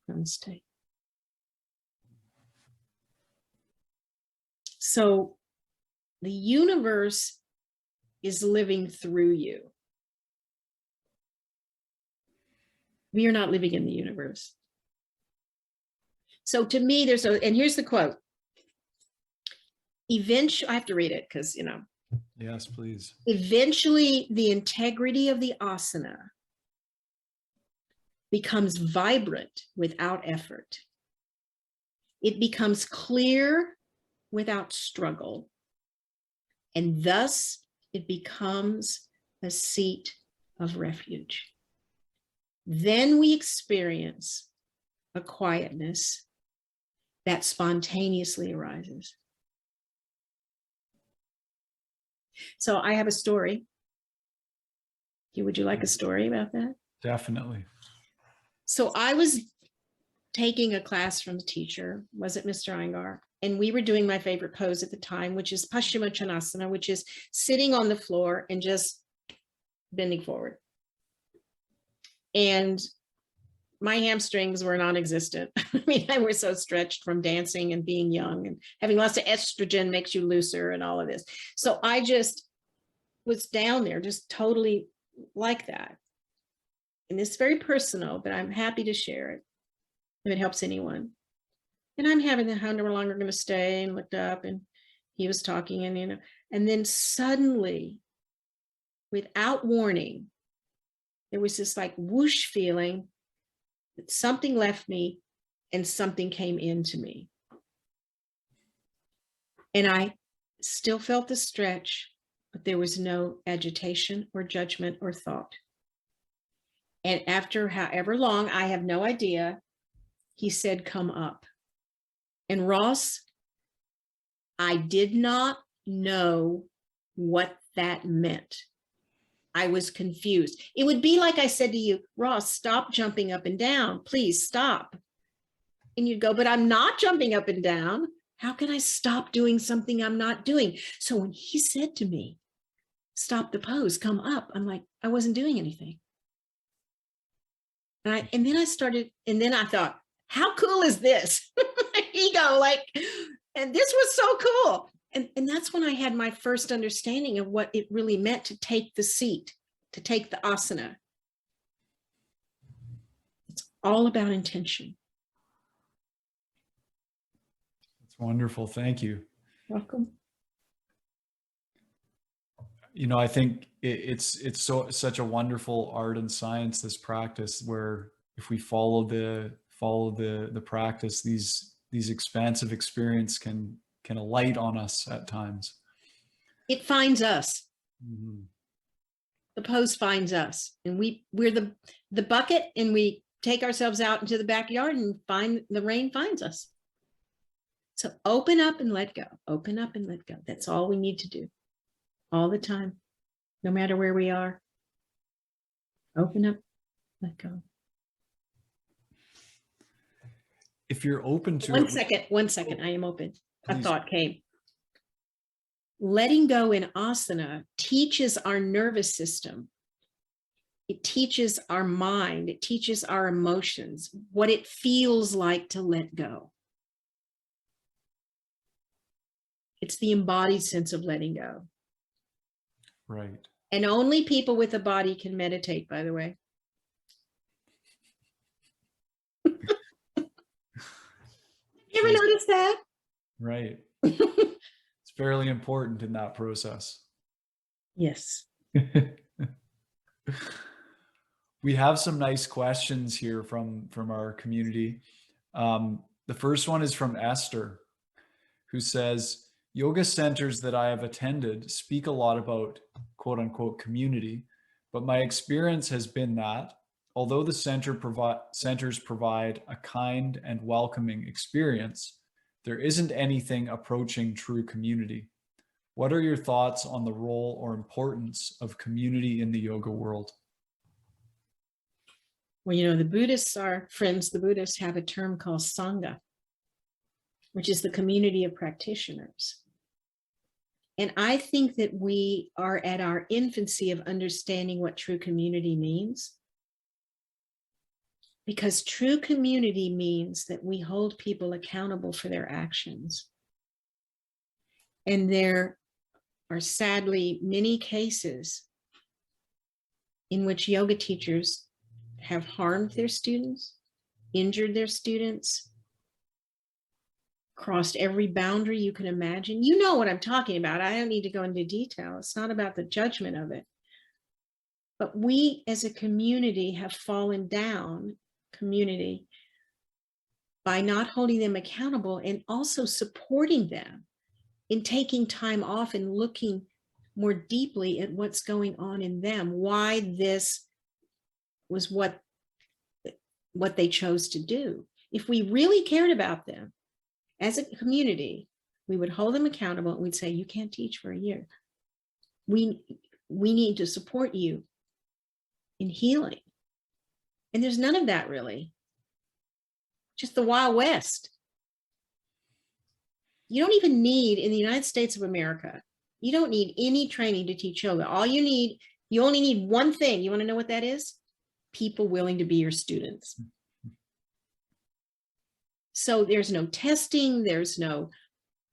Namaste. So the universe is living through you. We are not living in the universe. So to me, and here's the quote. Eventually, I have to read it because,
Yes, please.
Eventually, the integrity of the asana becomes vibrant without effort. It becomes clear without struggle. And thus, it becomes a seat of refuge. Then we experience a quietness that spontaneously arises. So I have a story. Would you like a story about that?
Definitely.
So I was taking a class from a teacher, was it Mr. Iyengar? And we were doing my favorite pose at the time, which is Paschimottanasana, which is sitting on the floor and just bending forward. And my hamstrings were non-existent. I mean, I was so stretched from dancing and being young, and having lots of estrogen makes you looser and all of this. So I just was down there, just totally like that. And it's very personal, but I'm happy to share it if it helps anyone. And I'm having the how no longer going to stay, and looked up, and he was talking, and and then suddenly, without warning, there was this like whoosh feeling that something left me and something came into me. And I still felt the stretch, but there was no agitation or judgment or thought. And after however long, I have no idea, he said, "Come up." And Ross, I did not know what that meant. I was confused. It would be like I said to you, "Ross, stop jumping up and down. Please stop." And you'd go, "But I'm not jumping up and down. How can I stop doing something I'm not doing?" So when he said to me, "Stop the pose, come up," I'm like, I wasn't doing anything. And then I thought, how cool is this? Ego, like, and this was so cool. And that's when I had my first understanding of what it really meant to take the seat, to take the asana. It's all about intention.
That's wonderful. Thank you.
Welcome.
I think it's such a wonderful art and science, this practice, where if we follow the practice, these expansive experience can alight on us at times.
It finds us.
Mm-hmm.
The pose finds us, and we're the bucket, and we take ourselves out into the backyard and the rain finds us. So open up and let go. Open up and let go. That's all we need to do. All the time, no matter where we are. Open up, let go.
If you're open to
One second, I am open.
Please.
A thought came. Letting go in asana teaches our nervous system It teaches our mind. It teaches our emotions, what it feels like to let go. It's the embodied sense of letting go.
Right.
And only people with a body can meditate, by the way. You ever notice that?
Right. It's fairly important in that process.
Yes.
We have some nice questions here from our community. The first one is from Esther, who says, yoga centers that I have attended speak a lot about quote unquote community, but my experience has been that although the centers provide a kind and welcoming experience, there isn't anything approaching true community. What are your thoughts on the role or importance of community in the yoga world?
Well, you know, the Buddhists, our friends, the Buddhists have a term called Sangha, which is the community of practitioners. And I think that we are at our infancy of understanding what true community means. Because true community means that we hold people accountable for their actions. And there are sadly many cases in which yoga teachers have harmed their students, injured their students, crossed every boundary you can imagine. You know what I'm talking about. I don't need to go into detail. It's not about the judgment of it. But we as a community have fallen down, community, by not holding them accountable and also supporting them in taking time off and looking more deeply at what's going on in them, why this was what they chose to do. If we really cared about them as a community, we would hold them accountable and we'd say, you can't teach for a year. We need to support you in healing. And there's none of that really. Just the Wild West. You don't even need, in the United States of America, you don't need any training to teach yoga. You only need one thing. You want to know what that is? People willing to be your students. So there's no testing, there's no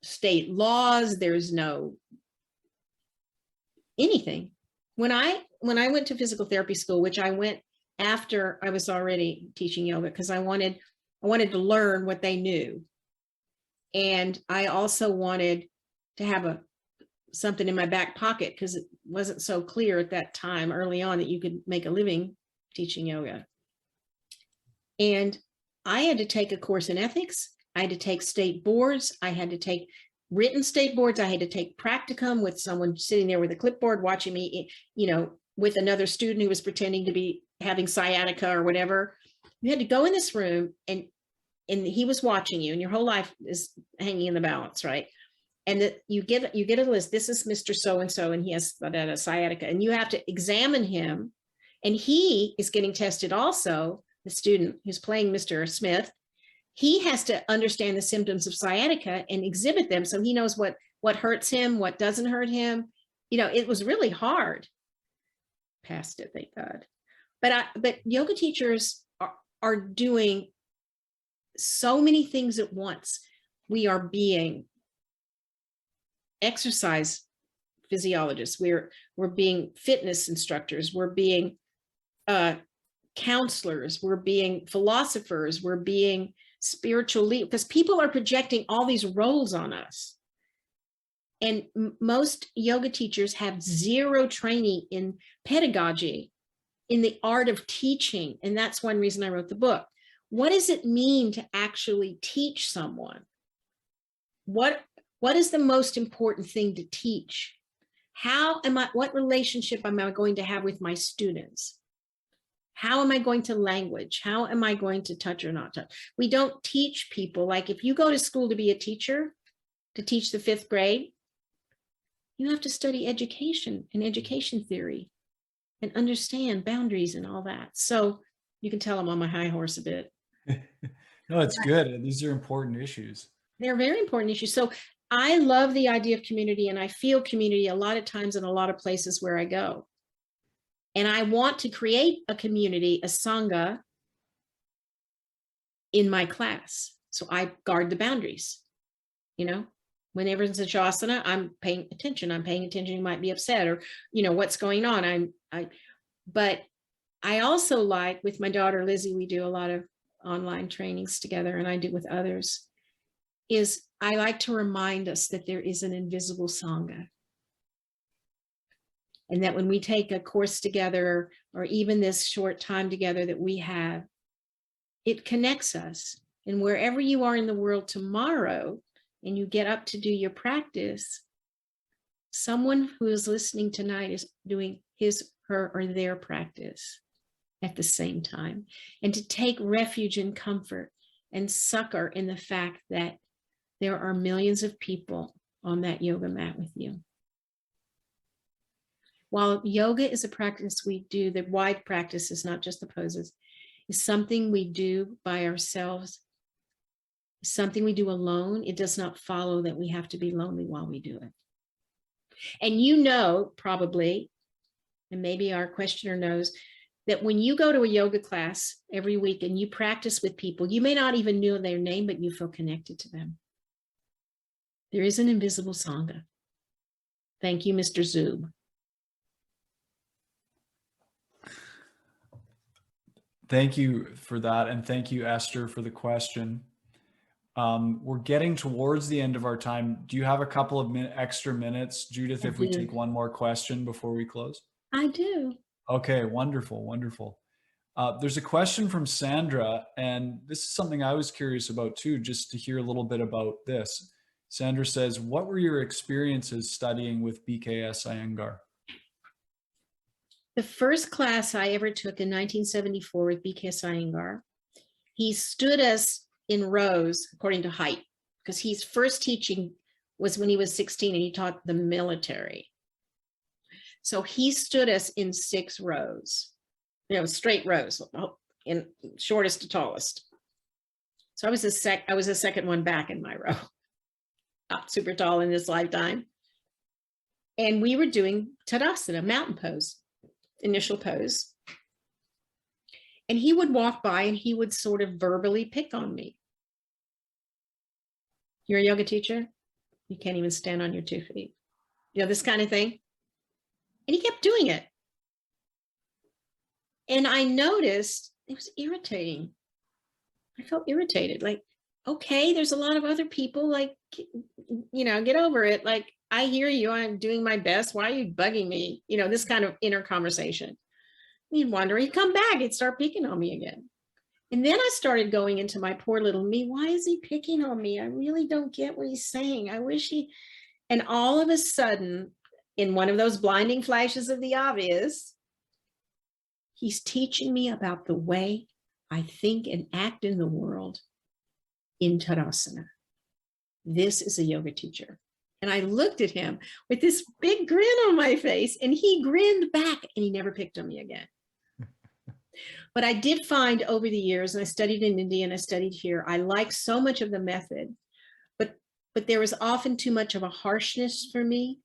state laws, there's no anything. When I went to physical therapy school, which I went after I was already teaching yoga, because I wanted to learn what they knew. And I also wanted to have something in my back pocket, because it wasn't so clear at that time early on that you could make a living teaching yoga. And I had to take a course in ethics. I had to take state boards. I had to take written state boards. I had to take practicum with someone sitting there with a clipboard watching me, with another student who was pretending to be having sciatica or whatever. You had to go in this room and he was watching you, and your whole life is hanging in the balance, right? And you get a list. This is Mr. So-and-so, and he has a sciatica, and you have to examine him. And he is getting tested also, the student who's playing Mr. Smith. He has to understand the symptoms of sciatica and exhibit them, so he knows what hurts him, what doesn't hurt him. It was really hard. Passed it, thank God. But yoga teachers are doing so many things at once. We are being exercise physiologists. We're being fitness instructors. We're being counselors. We're being philosophers. We're being spiritual leaders, because people are projecting all these roles on us. And most yoga teachers have zero training in pedagogy, in the art of teaching. And that's one reason I wrote the book. What does it mean to actually teach someone? What is the most important thing to teach? What relationship am I going to have with my students? How am I going to language? How am I going to touch or not touch? We don't teach people, like if you go to school to be a teacher, to teach the 5th grade, you have to study education and education theory and understand boundaries and all that. So you can tell I'm on my high horse a bit.
No, it's good. These are important issues.
They're very important issues. So I love the idea of community, and I feel community a lot of times in a lot of places where I go. And I want to create a community, a Sangha, in my class. So I guard the boundaries. You know, whenever it's a Shavasana, I'm paying attention. You might be upset, or, you know, what's going on. But I also like, with my daughter, Lizzie, we do a lot of online trainings together, and I do with others, is I like to remind us that there is an invisible Sangha. And that when we take a course together, or even this short time together that we have, it connects us. And wherever you are in the world tomorrow, and you get up to do your practice, someone who is listening tonight is doing his, her, or their practice at the same time. And to take refuge and comfort and succor in the fact that there are millions of people on that yoga mat with you. While yoga is a practice we do, the wide practice is not just the poses, is something we do by ourselves, something we do alone. It does not follow that we have to be lonely while we do it. And you know, probably, and maybe our questioner knows, that when you go to a yoga class every week and you practice with people, you may not even know their name, but you feel connected to them. There is an invisible Sangha. Thank you, Mr. Zub.
Thank you for that. And thank you, Esther, for the question. We're getting towards the end of our time. Do you have a couple of extra minutes, Judith, if we take one more question before we close?
I do.
Okay, wonderful, wonderful. There's a question from Sandra, and this is something I was curious about too, just to hear a little bit about this. Sandra says, what were your experiences studying with BKS Iyengar?
The first class I ever took in 1974 with BKS Iyengar, he stood us in rows according to height, because his first teaching was when he was 16 and he taught the military. So he stood us in 6 rows, you know, straight rows, in shortest to tallest. So I was a second one back in my row, not super tall in this lifetime. And we were doing Tadasana, mountain pose, initial pose. And he would walk by and he would sort of verbally pick on me. You're a yoga teacher? You can't even stand on your 2 feet. You know, this kind of thing. And he kept doing it. And I noticed it was irritating. I felt irritated. Like, okay, there's a lot of other people, like, you know, get over it. Like, I hear you, I'm doing my best. Why are you bugging me? You know, this kind of inner conversation. He'd wonder, he'd come back, he'd start picking on me again. And then I started going into my poor little me. Why is he picking on me? I really don't get what he's saying. I wish he, and all of a sudden, in one of those blinding flashes of the obvious, he's teaching me about the way I think and act in the world in Tadasana. This is a yoga teacher. And I looked at him with this big grin on my face, and he grinned back, and he never picked on me again. But I did find over the years, and I studied in India and I studied here, I like so much of the method, but there was often too much of a harshness for me.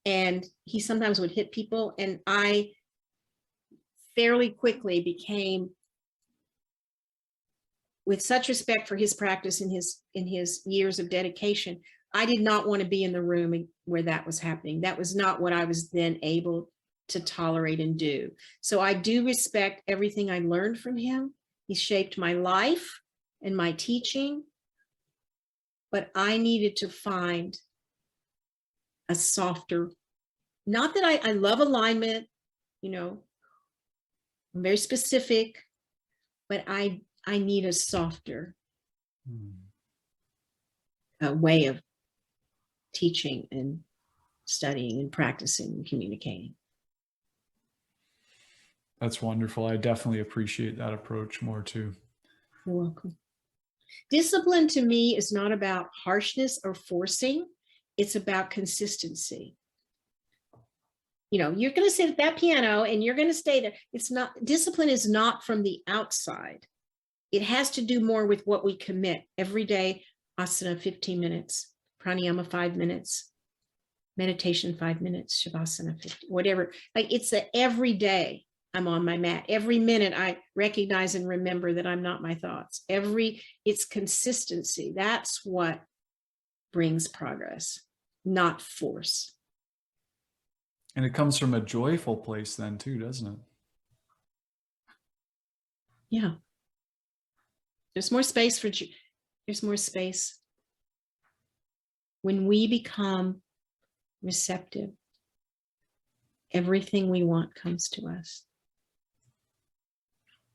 And he sometimes would hit people, and I fairly quickly became, with such respect for his practice and his years of dedication, I did not want to be in the room where that was happening. That was not what I was then able to tolerate and do. So I do respect everything I learned from him. He shaped my life and my teaching, but I needed to find a softer, not that I love alignment, you know, I'm very specific, but I need a softer way of teaching and studying and practicing and communicating.
That's wonderful. I definitely appreciate that approach more too.
You're welcome. Discipline to me is not about harshness or forcing. It's about consistency. You know, you're going to sit at that piano and you're going to stay there. It's not, discipline is not from the outside. It has to do more with what we commit every day. Asana 15 minutes, pranayama 5 minutes, meditation 5 minutes, shavasana 50, whatever. Like it's every day I'm on my mat. Every minute I recognize and remember that I'm not my thoughts. It's consistency. That's what brings progress, not force.
And it comes from a joyful place then too, doesn't it?
Yeah. There's more space when we become receptive. Everything we want comes to us.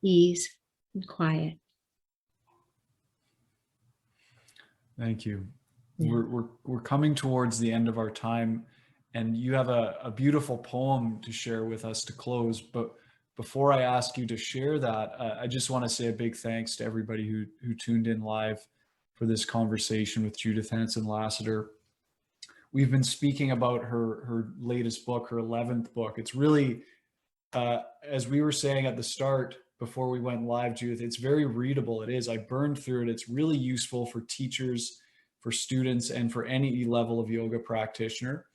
Ease and quiet.
Thank you.
Yeah.
We're coming towards the end of our time, and you have a beautiful poem to share with us to close. But before I ask you to share that, I just want to say a big thanks to everybody who tuned in live for this conversation with Judith Hanson Lasater. We've been speaking about her latest book, her 11th book. It's really, as we were saying at the start before we went live, Judith, it's very readable. It is. I burned through it. It's really useful for teachers, for students, and for any level of yoga practitioner.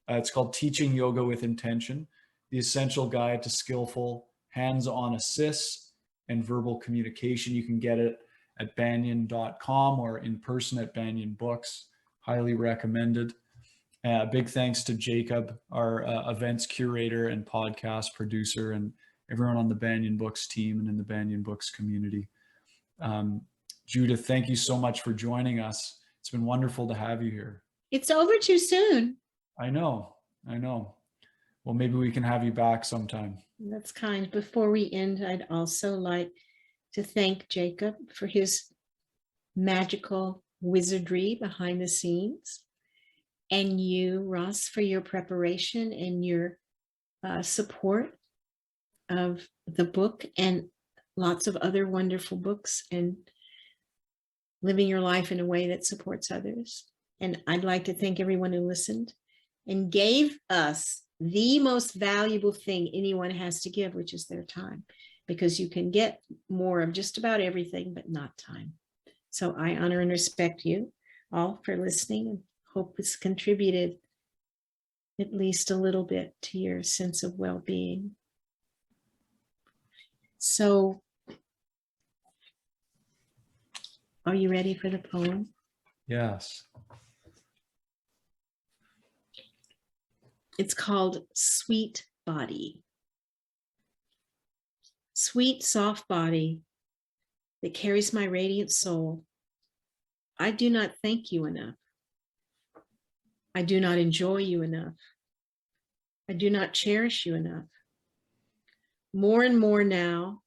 It's called Teaching Yoga with Intention, the essential guide to skillful hands-on assists and verbal communication. You can get it at banyen.com or in person at Banyen Books. Highly recommended. Big thanks to Jacob, our events curator and podcast producer, and everyone on the Banyen Books team and in the Banyen Books community. Judith, thank you so much for joining us. It's been wonderful to have you here.
It's over too soon.
I know. Well, maybe we can have you back sometime.
That's kind. Before we end, I'd also like to thank Jacob for his magical wizardry behind the scenes, and you, Ross, for your preparation and your support of the book and lots of other wonderful books, and living your life in a way that supports others. And I'd like to thank everyone who listened and gave us the most valuable thing anyone has to give, which is their time, because you can get more of just about everything, but not time. So I honor and respect you all for listening, and hope it's contributed at least a little bit to your sense of well-being. So, are you ready for the poem?
Yes.
It's called Sweet Body. Sweet, soft body that carries my radiant soul, I do not thank you enough. I do not enjoy you enough. I do not cherish you enough. More and more now,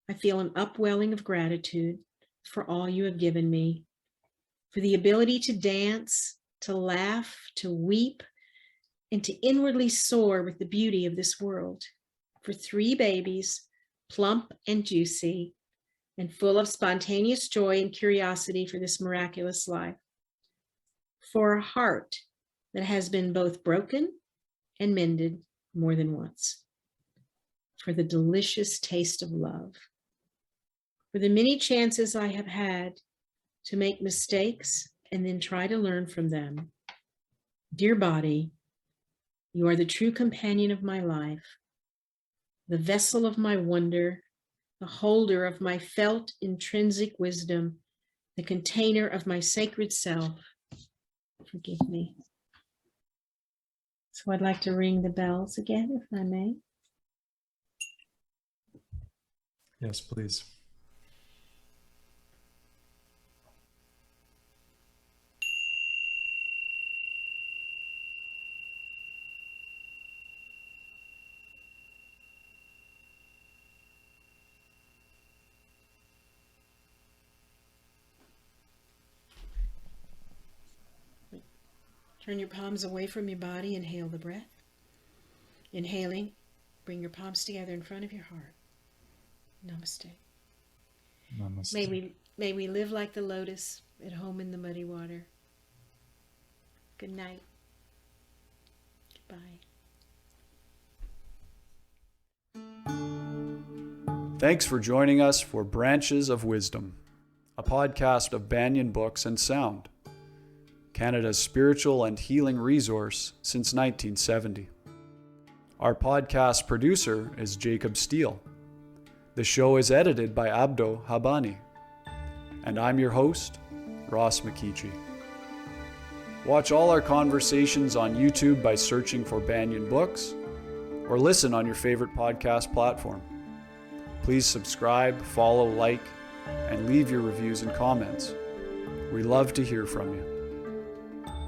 I feel an upwelling of gratitude for all you have given me, for the ability to dance, to laugh, to weep, and to inwardly soar with the beauty of this world, for 3 babies, plump and juicy, and full of spontaneous joy and curiosity for this miraculous life, for a heart that has been both broken and mended more than once, for the delicious taste of love, for the many chances I have had to make mistakes and then try to learn from them. Dear body, you are the true companion of my life, the vessel of my wonder, the holder of my felt intrinsic wisdom, the container of my sacred self. Forgive me. So I'd like to ring the bells again, if I may.
Yes, please.
Turn your palms away from your body. Inhale the breath. Inhaling, bring your palms together in front of your heart. Namaste.
Namaste.
May we live like the lotus at home in the muddy water. Good night. Goodbye.
Thanks for joining us for Branches of Wisdom, a podcast of Banyen Books and Sound. Canada's spiritual and healing resource since 1970. Our podcast producer is Jacob Steele. The show is edited by Abdo Habani. And I'm your host, Ross McKeechee. Watch all our conversations on YouTube by searching for Banyen Books, or listen on your favorite podcast platform. Please subscribe, follow, like, and leave your reviews and comments. We love to hear from you.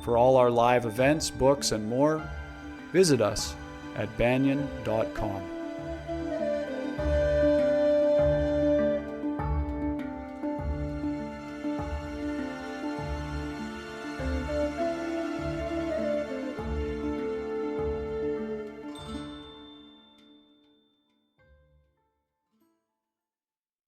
For all our live events, books, and more, visit us at banyen.com.